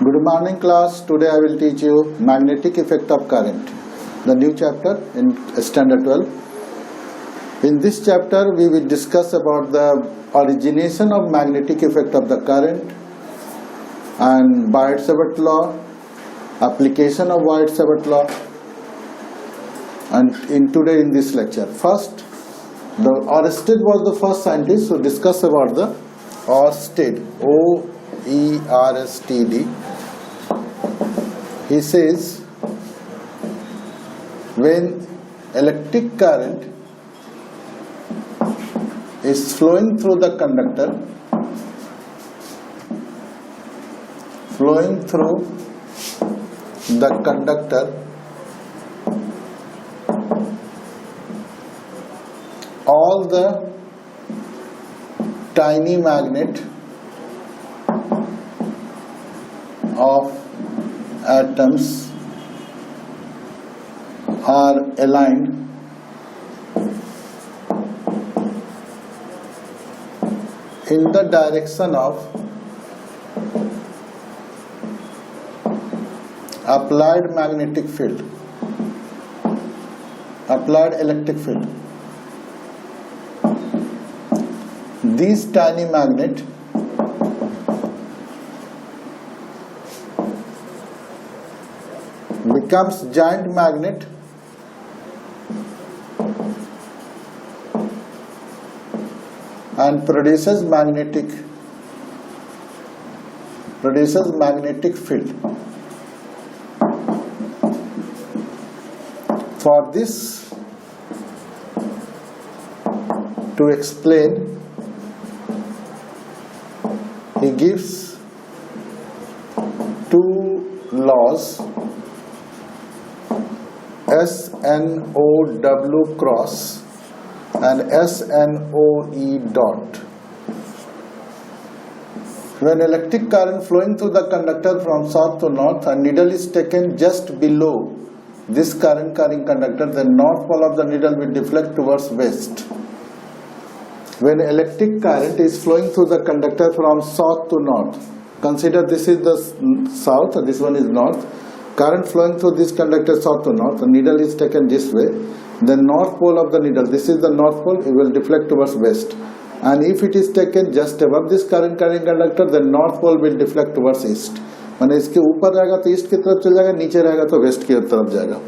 Good morning class. Today I will teach you magnetic effect of current, the new chapter in standard 12. In this chapter we will discuss about the origination of magnetic effect of the current and Biot-Savart law, application of Biot-Savart law, and in this lecture. First, the Oersted was the first scientist to discuss about the Oersted, O-E-R-S-T-D. He says, when electric current is flowing through the conductor, all the tiny magnet of atoms are aligned in the direction of applied magnetic field, applied electric field. These tiny magnet becomes giant magnet and produces magnetic field. For this, to explain, he gives two laws, SNOW cross and SNOE dot. When electric current flowing through the conductor from south to north, a needle is taken just below this current carrying conductor, the north pole of the needle will deflect towards west. When electric current is flowing through the conductor from south to north, consider this is the south, this one is north. Current flowing through this conductor south to north, the needle is taken this way. The north pole of the needle, this is the north pole, it will deflect towards west. And if it is taken just above this current carrying conductor, the north pole will deflect towards east. माने इसके ऊपर रहेगा तो east की तरफ चल जाएगा, नीचे रहेगा तो वेस्ट की तरफ जाएगा.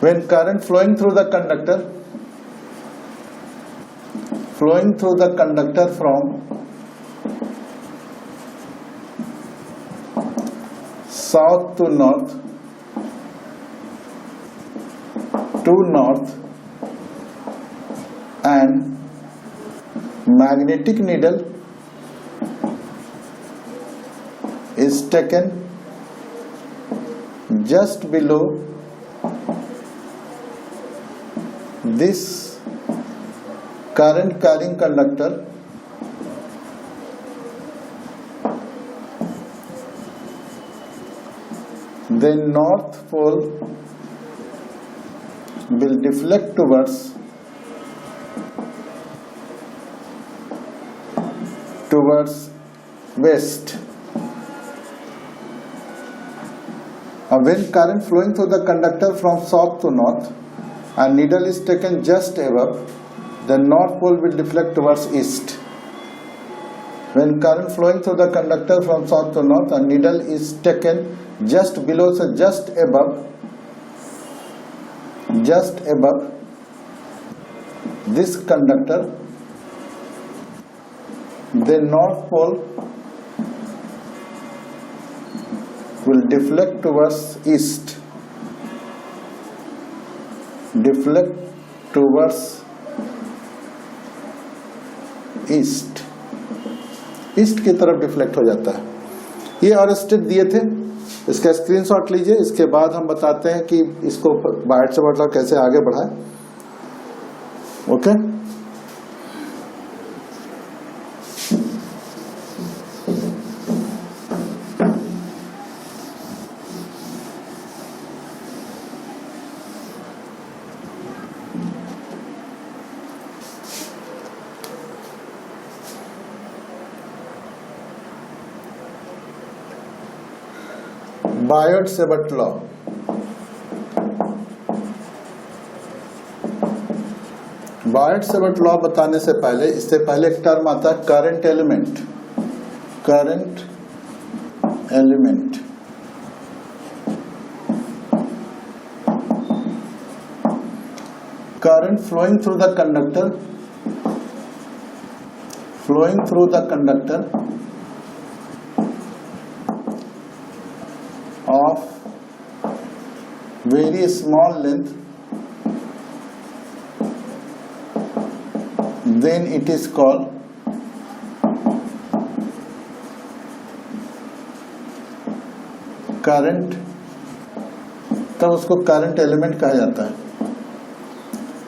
When current flowing through the conductor from south to north and magnetic needle is taken just below this current carrying conductor, then north pole will deflect towards west. When current flowing through the conductor from south to north and needle is taken just above, the north pole will deflect towards east. When current flowing through the conductor from south to north and needle is taken just below, so just above this conductor, the north pole will deflect towards east. East की तरफ deflect हो जाता है. ये ऑयरस्टेड दिए थे, इसका screenshot लीजिए. इसके बाद हम बताते हैं कि इसको बायट-सावर्ट लॉ कैसे आगे बढ़ाएं. Okay. Biot-Savart law. Biot-Savart law बताने से पहले, इससे पहले एक टर्म आता है current element. Current element current flowing through the conductor of very small length, then it is called current, तब उसको करंट एलिमेंट कहा जाता है।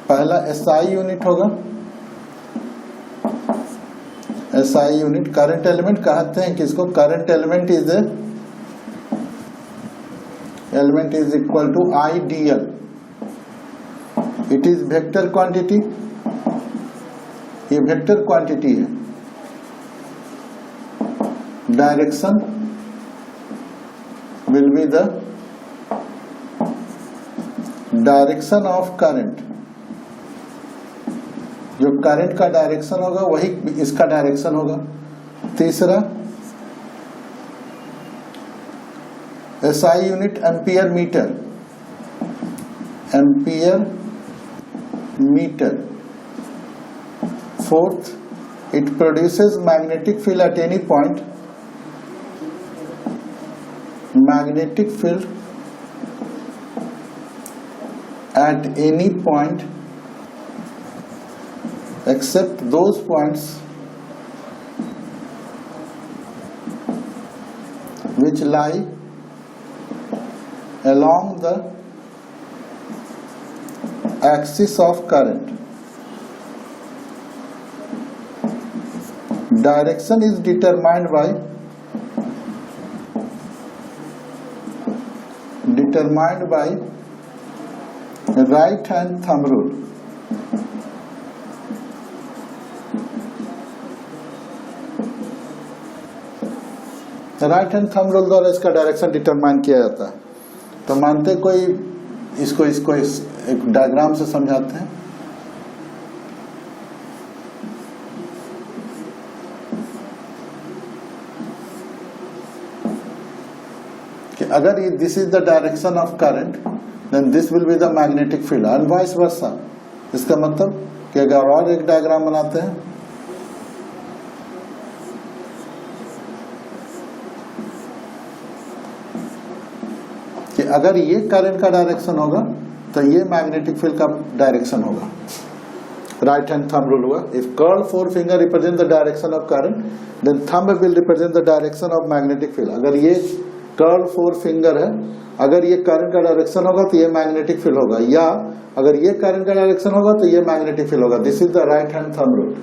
पहला एसआई यूनिट होगा, एसआई यूनिट। करंट एलिमेंट कहते हैं किसको? Current element is equal to Idl. It is vector quantity, ये वेक्टर क्वांटिटी है। Direction will be the direction of current, जो करंट का डायरेक्शन होगा वही इसका डायरेक्शन होगा। तीसरा SI unit ampere metre, ampere metre. Fourth, it produces magnetic field at any point, magnetic field at any point except those points which lie along the axis of current. Direction is determined by right hand thumb rule. Right hand thumb rule द्वारा इसका direction determine किया जाता है। तो मानते कोई इसको एक डायग्राम से समझाते हैं। अगर this is the direction of current, then this will be the magnetic field and vice versa. इसका मतलब कि अगर और एक डायग्राम बनाते हैं, कि अगर ये करंट का डायरेक्शन होगा तो ये मैग्नेटिक फील्ड का डायरेक्शन होगा। राइट हैंड थंब रूल हुआ, if curl four finger represent the direction of current, then thumb will represent the direction of magnetic field. अगर ये कर्ल फोर फिंगर है, अगर ये करंट का डायरेक्शन होगा तो ये मैग्नेटिक फील्ड होगा, या अगर ये करंट का डायरेक्शन होगा तो ये मैग्नेटिक फील्ड होगा। This is the right hand thumb rule.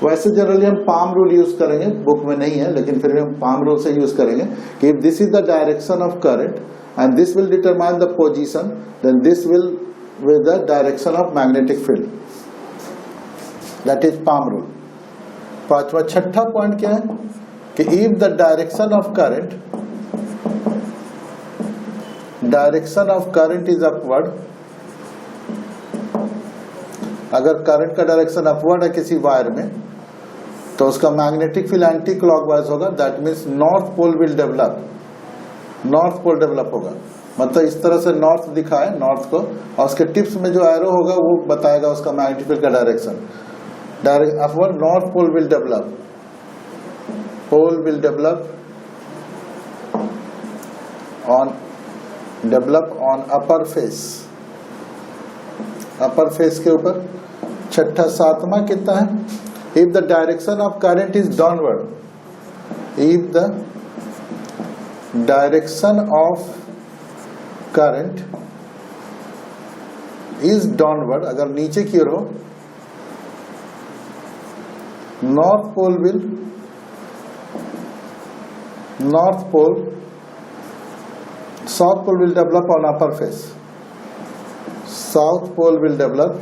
वैसे जनरली हम पाम रूल यूज करेंगे, बुक में नहीं है लेकिन फिर भी हम पाम रूल से यूज करेंगे कि if this is the direction of current and this will determine the position, then this will with the direction of magnetic field. That is palm rule. पांचवा छठा पॉइंट क्या है कि if the direction of current is upward, अगर current का direction upward है किसी wire में तो उसका मैग्नेटिक फील्ड एंटी क्लॉकवाइज होगा। That means north pole will develop, north pole develop होगा। मतलब इस तरह से नॉर्थ दिखाए, नॉर्थ को, और उसके टिप्स में जो एरो होगा वो बताएगा उसका मैग्नेटिक फील्ड का direction. Direct upward north pole will develop on upper face के ऊपर। छठा सातवां कितना है, if the direction of current is downward, if the direction of current is downward, अगर नीचे की ओर हो, north pole south pole will develop on upper face, south pole will develop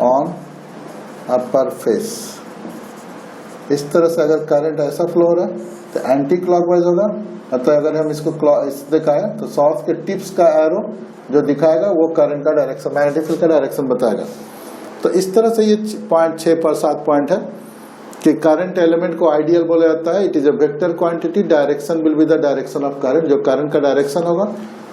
on upper face। इस तरह से अगर करंट ऐसा फ्लो हो रहा है तो एंटी क्लॉकवाइज होगा, मतलब अगर हम इसको दिखाएं तो सॉफ्ट के टिप्स का एरो जो दिखाएगा वो करंट का डायरेक्शन, मैग्नेटिक फील्ड का डायरेक्शन बताएगा। तो इस तरह से ये पॉइंट 6 पर 7 पॉइंट है कि करंट एलिमेंट को आइडियल बोला जाता है। It is a vector quantity, direction will be the direction of current, जो करंट का डायरेक्शन होगा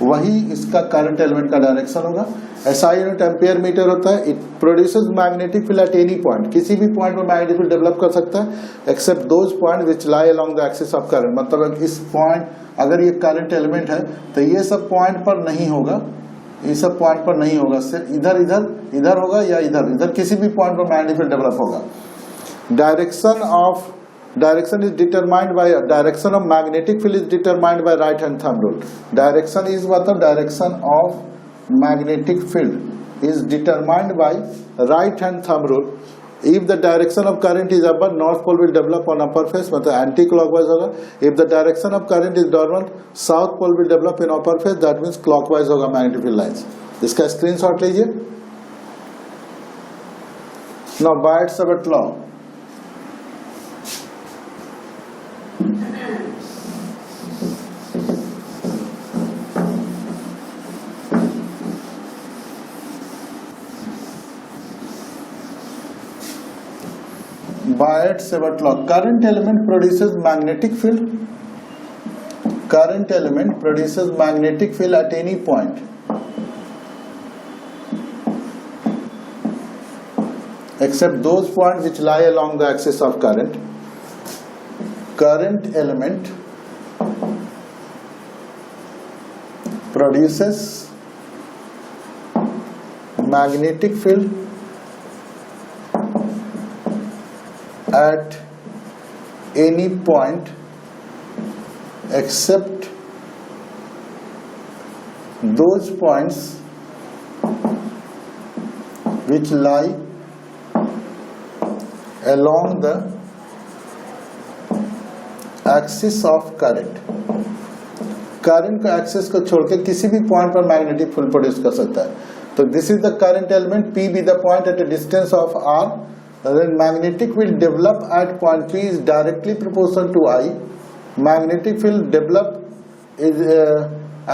वही इसका करंट एलिमेंट का डायरेक्शन होगा। एसआई यूनिट एम्पियर मीटर होता है। It produces magnetic field at any point, किसी भी पॉइंट पर मैग्नेटिक फील्ड डेवलप कर सकता है except those point which lie along the axis of current. मतलब इस पॉइंट, अगर ये करंट एलिमेंट है तो ये सब पॉइंट पर नहीं होगा, ये सब पॉइंट पर नहीं होगा, सिर्फ इधर इधर इधर होगा या इधर इधर, किसी भी पॉइंट पर मैग्नेटिक फील्ड डेवलप होगा। Direction is determined by, direction of magnetic field is determined by right hand thumb rule. Direction is what? Direction of magnetic field is determined by right hand thumb rule. If the direction of current is upward, north pole will develop on upper face, मतलब anti clockwise होगा। If the direction of current is downward, south pole will develop in upper face, that means clockwise होगा magnetic field lines। इसका screenshot लीजिए। Now Biot-Savart law, Biot-Savart law. Current element produces magnetic field. Current element produces magnetic field at any point except those points which lie along the axis of current. Current element produces magnetic field at any point except those points which lie along the axis of current। Current का axis को छोड़ के किसी भी point पर magnetic field produce कर सकता है। तो this is the current element, P be the point at a distance of R, then magnetic will develop at point P is directly proportional to I. Magnetic field develop is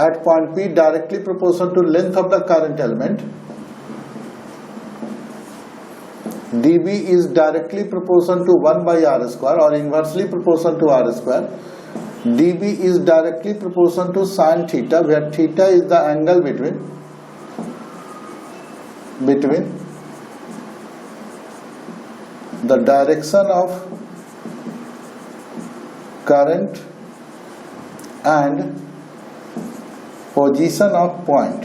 at point P directly proportional to length of the current element. dB is directly proportional to 1 by R square or inversely proportional to R square. dB is directly proportional to sin theta, where theta is the angle between the direction of current and position of point.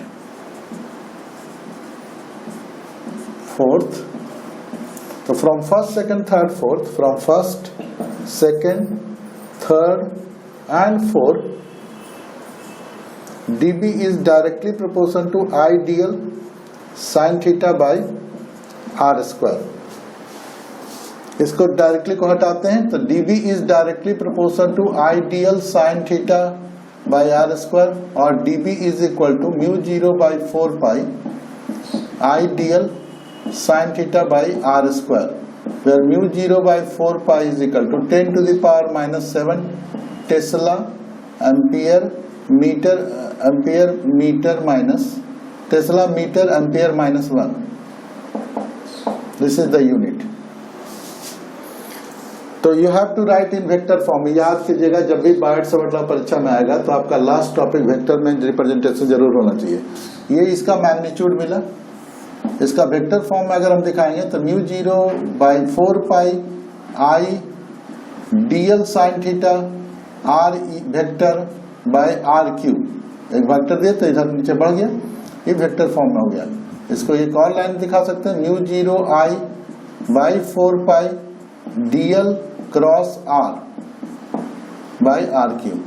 Fourth, so from first, second, third, fourth, from first, second, third and fourth, dB is directly proportional to ideal sin theta by R square. इसको directly को हटाते हैं तो dB is directly proportional to ideal sin theta by R square, और dB is equal to mu 0 by 4 pi ideal sin theta by R square, where mu 0 by 4 pi is equal to 10 to the power minus 7 Tesla ampere meter minus Tesla meter ampere minus 1. This is the unit. तो you have to write in vector form. याद कीजिएगा, जब भी बायट-सावर्ट law परीक्षा में आएगा तो आपका लास्ट टॉपिक वेक्टर में रिप्रेजेंटेशन जरूर होना चाहिए। ये इसका मैग्नीट्यूड मिला, इसका वेक्टर फॉर्म में अगर हम दिखाएंगे तो mu 0 by 4 pi I dl sine theta r vector by r cube, एक वेक्टर दिया तो इधर नीचे बढ़ गया, ये वेक्टर फॉर्म में हो गया। इसको एक और लाइन दिखा सकते हैं, mu 0 I by 4 pi DL cross R by R cube.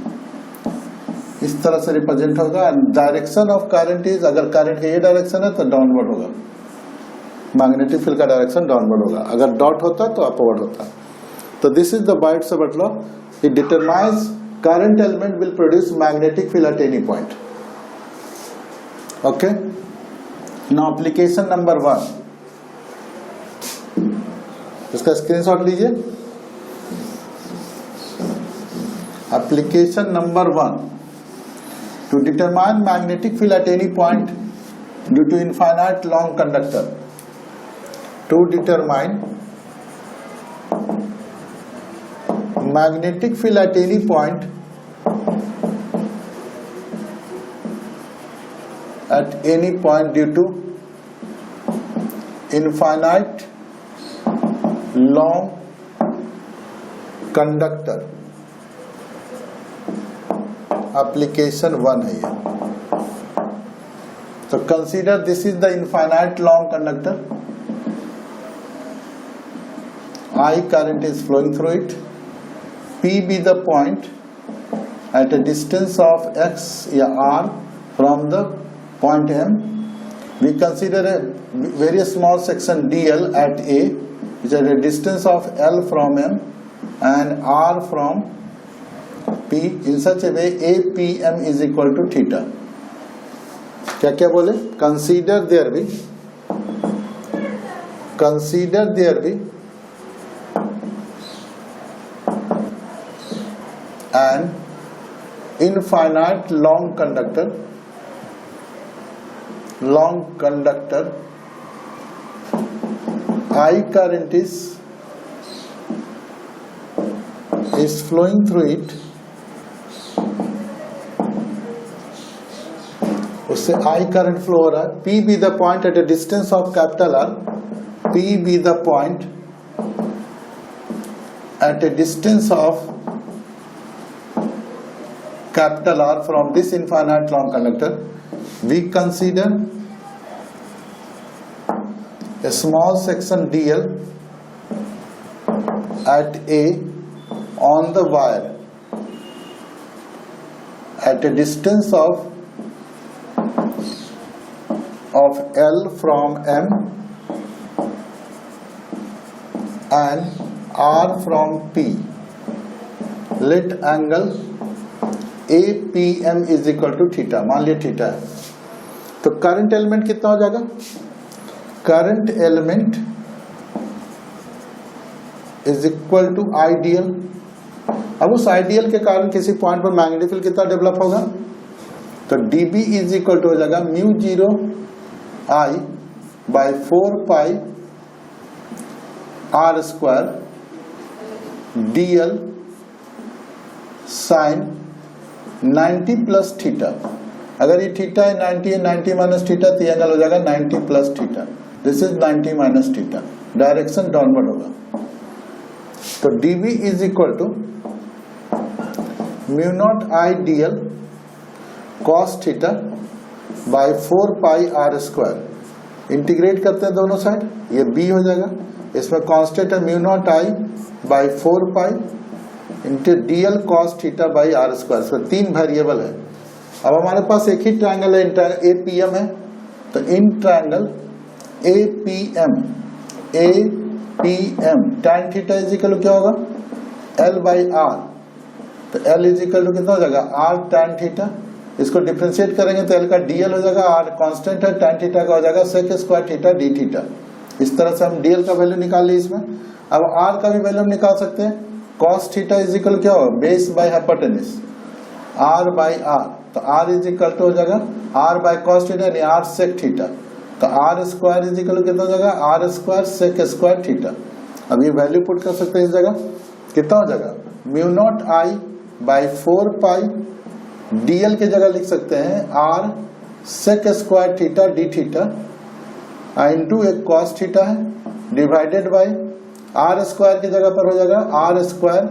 इस तरह से रिप्रेजेंट होगा। डायरेक्शन ऑफ करंट इज, अगर करंट का ये डायरेक्शन है तो डाउनवर्ड होगा, मैग्नेटिक फील्ड का डायरेक्शन डाउनवर्ड होगा, अगर डॉट होता तो अपवर्ड होता। तो this is the Biot Savart law. It determines current element will produce magnetic field at any point. Okay, now application number 1, इसका स्क्रीनशॉट लीजिए। Application number 1. To determine magnetic field at any point due to infinite long conductor. To determine magnetic field at any point due to infinite long conductor. Application 1 है ये. So consider this is the infinite long conductor. I current is flowing through it. P be the point at a distance of x या r from the point M. We consider a very small section dl at A, which is at a distance of L from M and R from P in such a way APM is equal to theta. क्या क्या बोले? Consider there be an infinite long conductor I current is flowing through it. उससे I current flow हो रहा है. P be the point at a distance of capital R. P be the point at a distance of capital R from this infinite long conductor. We consider a small section dl at A on the wire at a distance of L from M and R from P. Let angle APM is equal to theta. मान लिया theta है. तो current element कितना हो जाएगा? Current element is equal to ideal. अब उस ideal के कारण किसी पॉइंट पर मैग्नेटिक फील्ड कितना डेवलप होगा? तो dB इज इक्वल टू हो जाएगा mu 0 I by 4 pi R square dl sin 90 plus theta. अगर ये थीटा है 90 है, 90 माइनस थीटा, तो एंगल हो जाएगा 90 plus theta. This is 90 minus theta. Direction downward होगा. तो dB is equal to mu naught I dl cos theta by 4 pi r square. Integrate करते हैं दोनों साइड, ये b हो जाएगा. इसमें कांस्टेंट है mu naught I by 4 pi into dl cos theta by r square. इसमें 3 वेरिएबल है. अब हमारे पास एक ही ट्रायंगल है, APM है. तो in triangle APM tan theta is equal to क्या होगा? L by r. तो L इज इक्वल टू कितना हो जाएगा? R tan theta. इसको डिफरेंशिएट करेंगे तो L का dl हो जाएगा, R कांस्टेंट है, tan थीटा का हो जाएगा sec square theta d theta. इस तरह से हम dl का वैल्यू निकाल ली इसमें. अब R का भी वैल्यू हम निकाल सकते हैं. cos थीटा इज इक्वल क्या होगा? Base by hypotenuse R by R. तो R इज इक्वल टू हो जाएगा R बाय cos थीटा यानी R sec थीटा. तो R स्क्वायर इज इक्वल कितना हो जाएगा? R square sec square theta. अब ये वैल्यू पुट कर सकते हैं इस जगह. कितना हो जाएगा? Mu naught I by 4 pi dl की जगह लिख सकते हैं R sec square theta d theta into एक cos थीटा है डिवाइडेड बाई R स्क्वायर की जगह पर हो जाएगा R square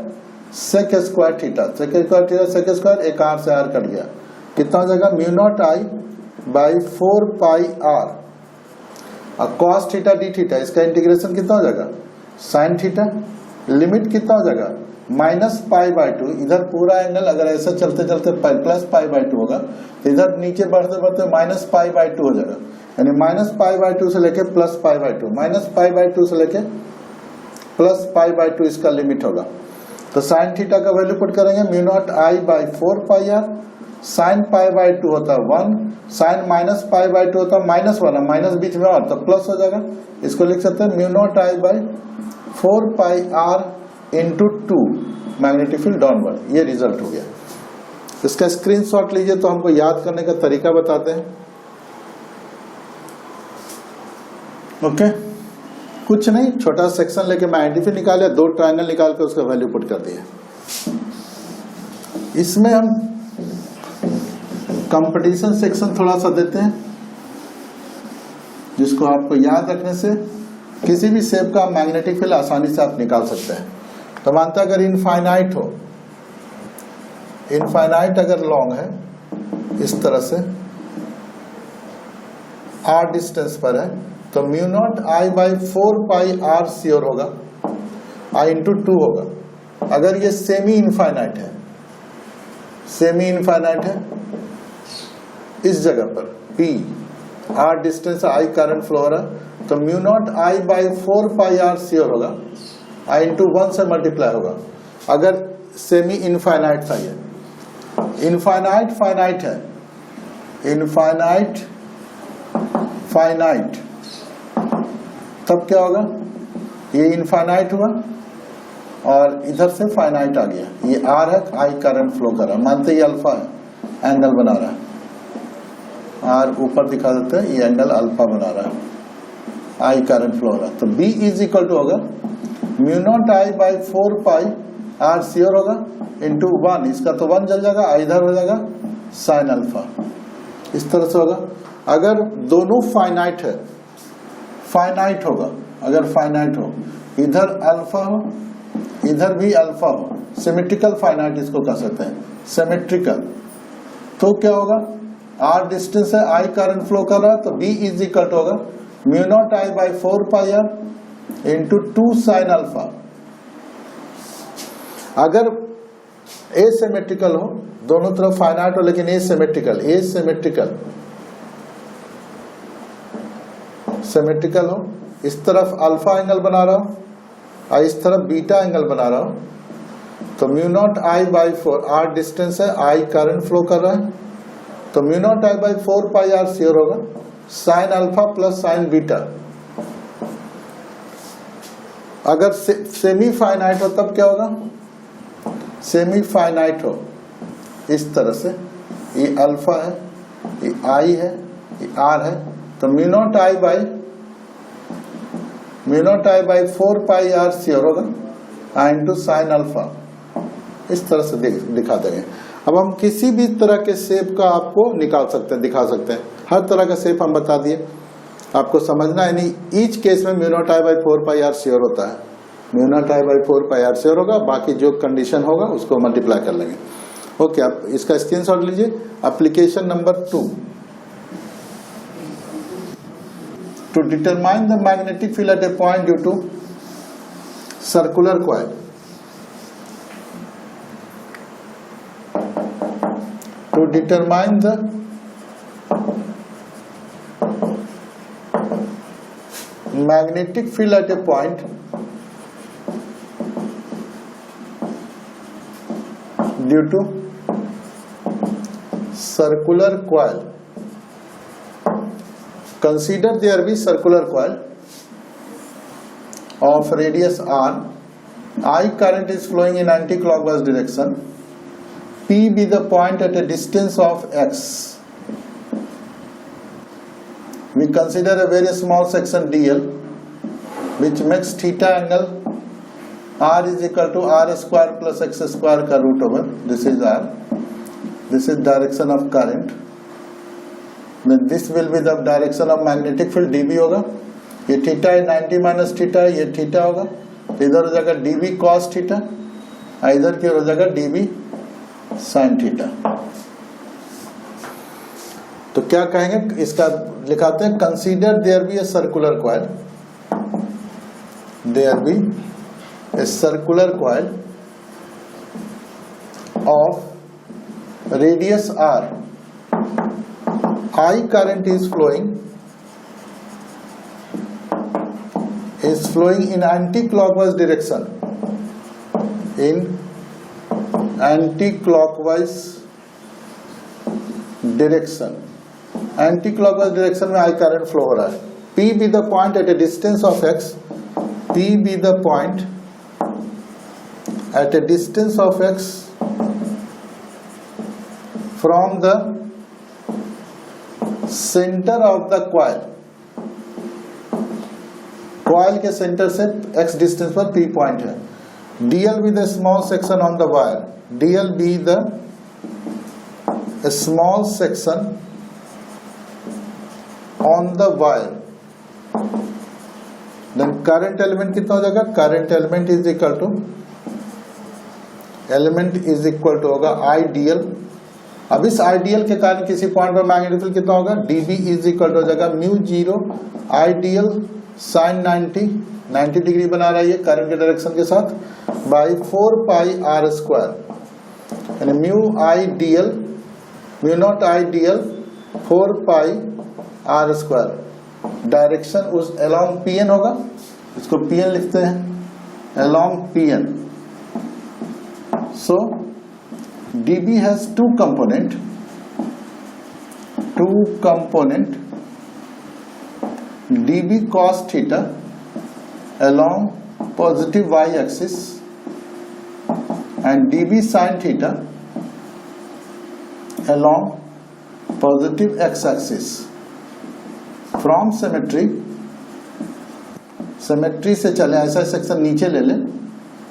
sec square theta. sec square theta sec square एक R से R कट गया. कितना हो जाएगा? Mu naught I by 4 pi R और cos थीटा d थीटा. इसका इंटीग्रेशन कितना हो जाएगा? sin theta. लिमिट कितना हो जाएगा? Minus pi by 2. इधर पूरा एंगल अगर ऐसा चलते चलते प्लस पाई बाई 2 होगा, तो इधर नीचे बढ़ते बढ़ते माइनस पाई बाई 2 हो जाएगा. यानी माइनस पाई बाई 2 से लेके plus pi by 2, minus pi by 2 से लेके प्लस पाई बाई 2 इसका लिमिट होगा. तो साइन थीटा का वैल्यू पुट करेंगे mu naught I by 4 pi r. Sine pi by 2 होता है 1, साइन माइनस पाई बाई 2 होता है माइनस 1, माइनस बीच में और तो प्लस हो जाएगा. इसको लिख सकते हैं mu naught I by 4 pi are into 2 magnetic field downward. ये रिजल्ट हो गया। इसका स्क्रीनशॉट लीजिए तो हमको याद करने का तरीका बताते हैं। ओके, कुछ नहीं, छोटा सेक्शन लेके मैग्नेटिक फील्ड निकाले, 2 ट्रायंगल निकाल के उसका वैल्यू पुट कर दिए। इसमें हम कंपटीशन सेक्शन थोड़ा सा देते हैं, जिसको आपको याद रखने से किसी भी शेप का मैग्नेटिक फील्ड आसानी से आप निकाल सकते हैं। तो मानते हैं अगर इनफाइनाइट हो, इनफाइनाइट अगर लॉन्ग है, इस तरह से r डिस्टेंस पर है, तो mu naught I by 4 pi r sure होगा, i इंटू 2 होगा। अगर ये सेमी इनफाइनाइट है, सेमी इनफाइनाइट है, इस जगह पर p r distance i current flow हो रहा है, तो mu naught I by 4 pi r sure होगा, i इंटू 1 से मल्टीप्लाई होगा। अगर सेमी इनफाइनाइट था, ये इनफाइनाइट फाइनाइट है, इनफाइनाइट फाइनाइट, तब क्या होगा, ये इनफाइनाइट हुआ और इधर से फाइनाइट आ गया। ये r है, i करंट फ्लो कर रहा है, मानते ये अल्फा है, एंगल बना रहा है, r ऊपर दिखा देते हैं, ये एंगल अल्फा बना रहा है, i करंट फ्लो हो रहा है। तो b इज इक्वल टू होगा mu naught I by 4 pi r sure होगा इंटू 1, इसका तो 1 जल जाएगा, इधर हो जाएगा साइन अल्फा, इस तरह से होगा। अगर दोनों फाइनाइट है, फाइनाइट होगा, अगर फाइनाइट हो, इधर अल्फा हो, इधर भी अल्फा हो, सिमेट्रिकल फाइनाइट इसको कह सकते हैं, सिमेट्रिकल, तो क्या होगा, r डिस्टेंस है, i करंट फ्लो कर रहा है, तो b इज इक्वल टू होगा mu naught I by 4 pi r into 2 sine alpha. अगर एसिमेट्रिकल हो, दोनों तरफ फाइनाइट हो लेकिन एसिमेट्रिकल, एसिमेट्रिकल सिमेट्रिकल हो, इस तरफ अल्फा एंगल बना रहा हूं और इस तरफ बीटा एंगल बना रहा हूं, तो mu naught I by 4, r distance है, i करंट फ्लो कर रहा है, तो mu naught I by 4 pi r sure होगा sine alpha plus sine beta. अगर सेमी फाइनाइट हो तब क्या होगा, सेमी फाइनाइट हो, इस तरह से ये अल्फा है, ये i है, ये r है, तो mu naught I by 4 pi r sure होगा, i इंटू साइन अल्फा, इस तरह से दिखा देंगे। अब हम किसी भी तरह के शेप का आपको निकाल सकते हैं, दिखा सकते हैं, हर तरह का शेप हम बता दिए, आपको समझना है नहीं। ईच केस में mu naught I by 4 pi r sure होता है, mu naught I by 4 pi r sure होगा, बाकी जो कंडीशन होगा उसको मल्टीप्लाई कर लेंगे। ओके, आप इसका स्क्रीनशॉट लीजिए। Application number 2, to determine the magnetic field at a point due to circular coil. To determine the magnetic field at a point due to circular coil. Consider there be circular coil of radius r, I current is flowing in anti-clockwise direction, P be the point at a distance of x. We consider a very small section dl which makes theta angle r is equal to r square plus x square का root over, this is r, this is direction of current, then this will be the direction of magnetic field, dB होगा, ये theta है 90 minus theta है, ये theta होगा, तो इधर हो जाएगा dB cos थीटा, इधर की हो जाएगा dB sin थीटा। तो क्या कहेंगे, इसका लिखाते हैं, consider there be a circular coil, there be a circular coil of radius r, I current is flowing in anti-clockwise direction, in anti-clockwise direction, anti-clockwise direction में I current flow हो रहा है, P be the point at a distance of x, P be the point at a distance of x from the center of the coil, coil के centre से x distance पर P point है. DL with a small section on the wire, DL be the a small section on the wire, then current element कितना हो जाएगा? current element is equal to होगा IDL. अब इस ideal के कारण किसी पॉइंट पर मैग्नेटिक फील्ड कितना होगा? dB इज इक्वल टू हो जाएगा म्यू 0 आइडियल साइन 90 डिग्री बना रहा है ये करंट के डायरेक्शन के साथ, बाई 4 पाई आर स्क्वायर, यानी mu naught ideal 4 pi r square. Direction उस अलोंग पीएन होगा, इसको पीएन लिखते हैं, along PN. So dB has two component dB cos theta along positive y axis and dB sin theta along positive x axis. From symmetry से चले, ऐसा section नीचे ले लें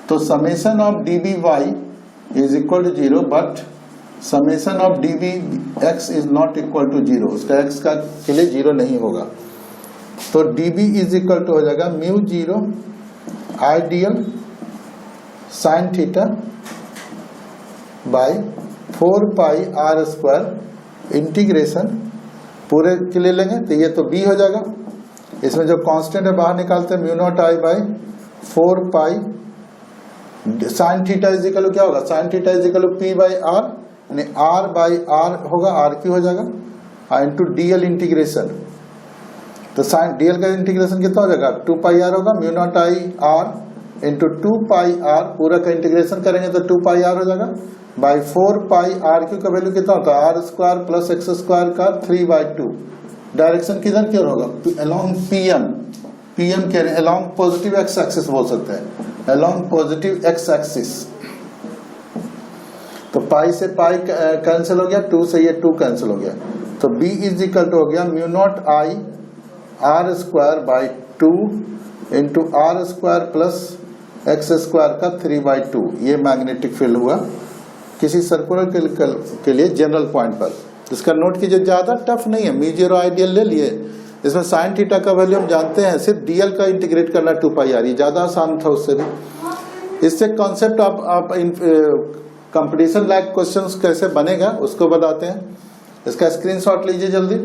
तो summation of dB y is equal to 0, but summation of dB x is not equal to 0. उसका x का के लिए 0 नहीं होगा, तो dB is equal to हो जाएगा mu 0 ideal sine theta by 4 pi r square integration पूरे के लिए लेंगे तो ये तो b हो जाएगा. इसमें जो कांस्टेंट है बाहर निकालते हैं, mu naught I by 4 pi sine theta is equal क्या होगा? Sine theta is equal P by R, यानी आर बाई आर होगा, आर क्यू हो जाएगा इंटू डीएल इंटीग्रेशन. तो साइन डीएल का इंटीग्रेशन कितना हो जाएगा? 2 पाई आर होगा, mu naught I R into 2 pi R, पूरा का इंटीग्रेशन करेंगे तो 2 पाई आर हो जाएगा बाई 4 पाई आर क्यू का वैल्यू कितना होता है? R square plus X square का 3/2. डायरेक्शन किधर की ओर होगा? अलोंग पीएम कह रहे हैं, अलोंग पॉजिटिव एक्स एक्सिस बोल सकते हैं, अलोंग पॉजिटिव एक्स एक्सिस. तो पाई से पाई कैंसिल हो गया, 2 से ये 2 कैंसिल हो गया, तो B इज इक्वल टू हो गया mu naught I R square by 2 into R square plus X square का 3/2. ये मैग्नेटिक फील्ड हुआ किसी सर्कुलर के लिए जनरल पॉइंट पर. इसका नोट कीजिए, ज्यादा टफ नहीं है, म्यू 0 आइडियल ले लिए, इसमें साइन थीटा का वैल्यू हम जानते हैं, सिर्फ डीएल का इंटीग्रेट करना 2 पाई आर, ये ज्यादा आसान था उससे भी. इससे कॉन्सेप्ट आप कंपटीशन लाइक क्वेश्चंस कैसे बनेगा उसको बताते हैं. इसका स्क्रीनशॉट लीजिए जल्दी.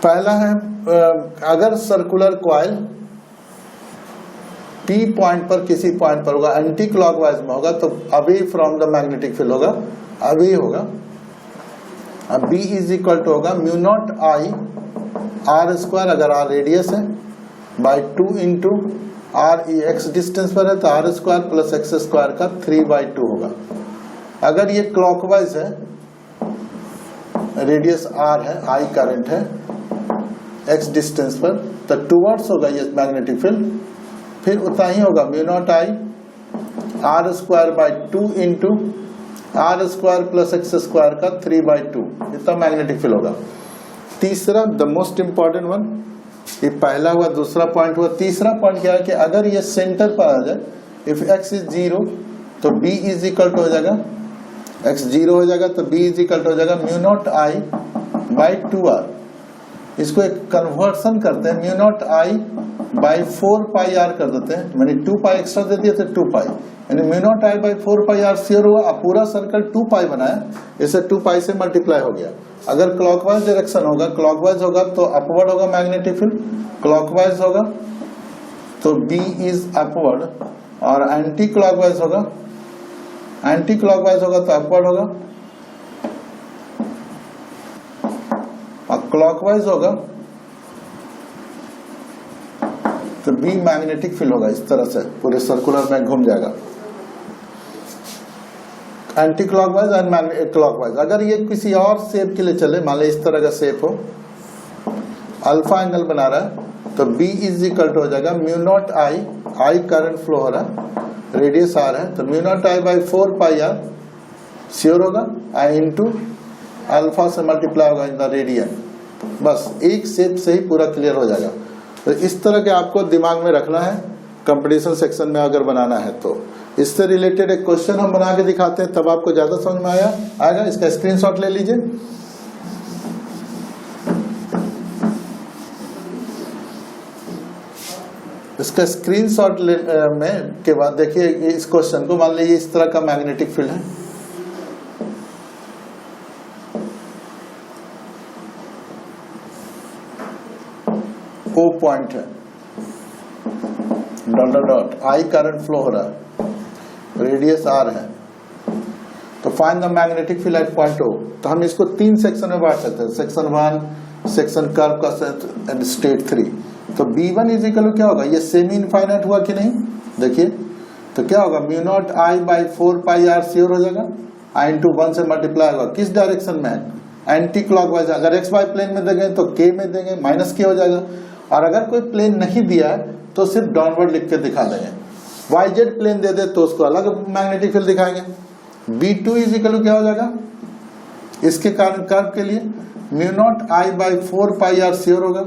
पहला है अगर सर्कुलर कॉइल P पॉइंट पर किसी पॉइंट पर होगा, एंटी क्लॉकवाइज में होगा, तो away from the magnetic field होगा, अवे होगा. अब B इज इक्वल टू होगा mu naught I R square, अगर आर रेडियस है, by 2 into R X distance पर है तो R square plus X square का 3/2 होगा. अगर ये क्लॉकवाइज है, रेडियस आर है, आई करंट है एक्स डिस्टेंस पर, तो टूवर्ड्स होगा ये मैग्नेटिक फील्ड, फिर उतना ही होगा mu naught I R square by 2 into R square plus X square का 3/2, इतना मैग्नेटिक फील्ड होगा. तीसरा द मोस्ट इंपॉर्टेंट वन, ये पहला हुआ, दूसरा पॉइंट हुआ. तीसरा पॉइंट क्या है कि अगर ये सेंटर पर आ जाए, इफ एक्स इज 0 तो B इज इक्वल टू हो जाएगा, एक्स 0 हो जाएगा तो B इज इक्वल टू हो जाएगा mu naught I by 2r. इसको एक कन्वर्सन करते हैं, mu naught I by 4 pi R कर देते हैं, मैंने 2 पाई एक्स्ट्रा दे दिया तो 2 पाई, यानी mu naught I by 4 pi R sure हुआ. अब पूरा सर्कल 2 पाई बनाया, इसे 2 पाई से मल्टीप्लाई हो गया. अगर क्लॉकवाइज डायरेक्शन होगा, क्लॉकवाइज होगा तो अपवर्ड होगा मैग्नेटिक फील्ड, क्लॉकवाइज होगा तो B इज अपवर्ड, और एंटी क्लॉकवाइज होगा, एंटी क्लॉकवाइज होगा तो अपवर्ड होगा, और क्लॉकवाइज होगा तो B मैग्नेटिक फील्ड होगा. इस तरह से पूरे सर्कुलर में घूम जाएगा. Anti clockwise and clockwise. अगर ये किसी और शेप के लिए चले, मान लो इस तरह का शेप हो, अल्फा एंगल बना रहा है, तो B इज इक्वल टू हो जाएगा mu naught I current flow हो रहा है, रेडियस R है, तो mu naught I by 4 pi R sure होगा, आई इंटू अल्फा से मल्टीप्लाई होगा इन द रेडियन। बस एक शेप से ही पूरा क्लियर हो जाएगा। तो इस तरह के आपको दिमाग में रखना है कंपटीशन सेक्शन में अगर बनाना है तो। इससे रिलेटेड एक क्वेश्चन हम बना के दिखाते हैं, तब आपको ज्यादा समझ में आएगा। इसका स्क्रीनशॉट ले लीजिए। इसका स्क्रीनशॉट में के बाद देखिए इस क्वेश्चन को, मान लीजिए इस तरह का मैग्नेटिक फील्ड है, O पॉइंट है, डॉट डॉट डॉट, आई करंट फ्लो हो रहा है, रेडियस R है, तो find the magnetic field eight point O। तो हम इसको 3 सेक्शन में बांट सकते हैं, सेक्शन 1, सेक्शन कर्व का एंड स्टेट 3। तो B1 इज इक्वल क्या होगा, ये सेमी इनफाइनाइट हुआ कि नहीं, देखिए तो क्या होगा, mu naught I by 4 pi R sure हो जाएगा, आई इंटू 1 से मल्टीप्लाई होगा, किस डायरेक्शन में है, एंटी क्लॉकवाइज। अगर एक्स वाई प्लेन में देंगे तो K में देंगे, माइनस K हो जाएगा, और अगर कोई प्लेन नहीं दिया है तो सिर्फ डाउनवर्ड लिख के दिखा देंगे। वाई जेड प्लेन दे दे तो उसको अलग मैग्नेटिक फील्ड दिखाएंगे। B2 इज इक्वल क्या हो जाएगा, इसके कारण कर्व के लिए mu naught I by 4 pi R sure होगा,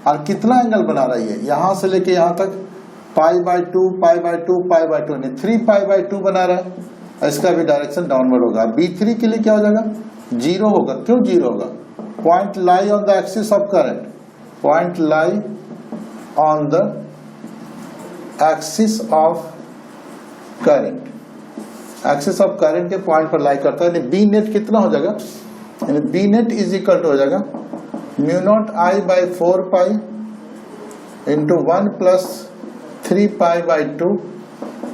और कितना एंगल बना रही है, यहां से लेके यहां तक पाई by 2 pi by 2 pi by 2 यानी 3 पाई बाई 2 बना रहा है, इसका भी डायरेक्शन डाउनवर्ड होगा। B3 के लिए क्या हो जाएगा, 0 होगा। क्यों 0 होगा, point lie on the axis of current, point lie on the axis of current, axis of current के पॉइंट पर लाई करता है, यानी बी नेट कितना हो जाएगा, यानी B net is equal to हो जाएगा mu naught I by 4 pi into 1 plus 3 pi by 2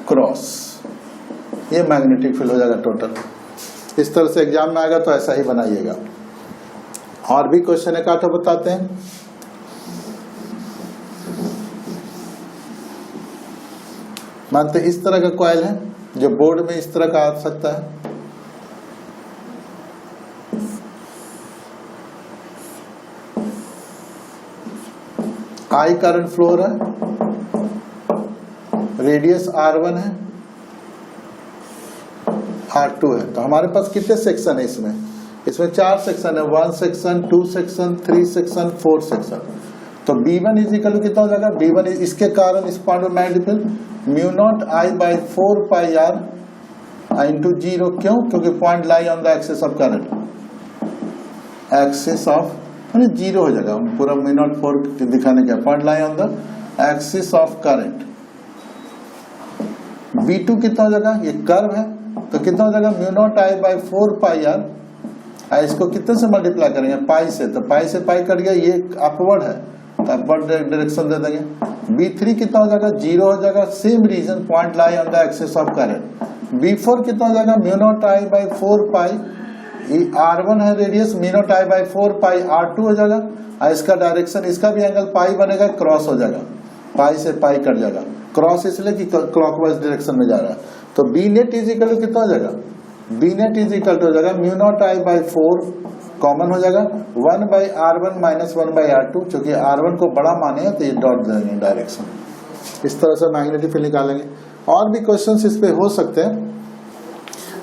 cross, ये मैग्नेटिक फील्ड हो जाएगा टोटल। इस तरह से एग्जाम में आएगा तो ऐसा ही बनाइएगा। और भी क्वेश्चन एक आठ बताते हैं। मानते इस तरह का कॉइल है जो बोर्ड में इस तरह का आ सकता है, आई करंट फ्लो हो रहा है, रेडियस R1 है, R2 है। तो हमारे पास कितने सेक्शन है इसमें, इसमें 4 सेक्शन है, 1 सेक्शन, 2 सेक्शन, 3 सेक्शन, 4 सेक्शन। तो B1 इज इक्वल कितना हो जाएगा, B1 इसके कारण इस पॉइंट में magnetic field mu naught I by 4 pi are into 0। क्यों, क्योंकि point lie on the axis of current, axis of 0 हो जाएगा, पूरा म्यू नॉट 4 दिखाने का, point lie on the axis of current. B2 कितना हो जाएगा, ये कर्व है, तो कितना हो जाएगा mu naught I by 4 pi R, इसको कितने से मल्टीप्लाई करेंगे, पाई से, तो पाई से पाई कट गया, ये अपवर्ड है तो अपवर्ड डायरेक्शन दे देंगे। B3 कितना हो जाएगा, 0 हो जाएगा, same reason, point lie on the axis of current. B4 कितना हो जाएगा, mu naught I by 4 pi, R1 है radius, mu naught I by 4 pi R2 हो जाएगा, और इसका डायरेक्शन, इसका भी एंगल पाई बनेगा, क्रॉस हो जाएगा, पाई से पाई कट जाएगा, क्रॉस इसलिए कि क्लॉकवाइज डायरेक्शन में जा रहा है। तो B नेट इज इक्वल कितना हो जाएगा, B नेट इज इक्वल हो जाएगा mu naught I by 4 common हो जाएगा, 1 by R1 minus 1 by R2, चूंकि R1 को बड़ा माने तो ये डॉट देंगे डायरेक्शन। इस तरह से मैग्नेटिक फील्ड निकालेंगे। और भी क्वेश्चंस इस पे हो सकते हैं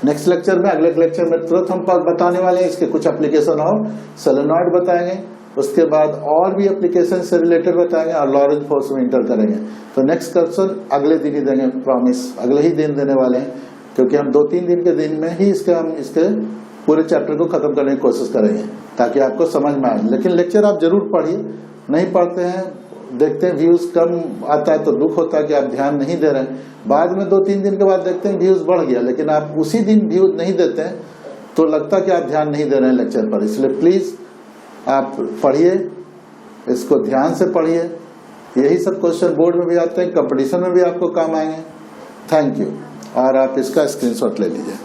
नेक्स्ट लेक्चर में। अगले लेक्चर में तुरंत हम बताने वाले हैं इसके कुछ एप्लीकेशन, और सोलेनॉइड बताएंगे, उसके बाद और भी एप्लीकेशन से रिलेटेड बताएंगे, और लॉरेंज फोर्स में इंटर करेंगे। तो नेक्स्ट क्वेश्चन अगले दिन ही देंगे, प्रॉमिस अगले ही दिन देने वाले हैं, क्योंकि हम 2-3 दिन के दिन में ही हम इसके पूरे चैप्टर को खत्म करने की कोशिश करेंगे, ताकि आपको समझ में आए। लेकिन लेक्चर आप जरूर पढ़िए, नहीं पढ़ते हैं, देखते हैं व्यूज कम आता है तो दुख होता है कि आप ध्यान नहीं दे रहे हैं। बाद में 2-3 दिन के बाद देखते हैं व्यूज बढ़ गया, लेकिन आप उसी दिन व्यूज नहीं देते हैं तो लगता है कि आप ध्यान नहीं दे रहे हैं लेक्चर पर। इसलिए प्लीज आप पढ़िए, इसको ध्यान से पढ़िए। यही सब क्वेश्चन बोर्ड में भी आते हैं, कंपटीशन में भी आपको काम आएंगे। Thank you. और आप इसका स्क्रीनशॉट ले लीजिए।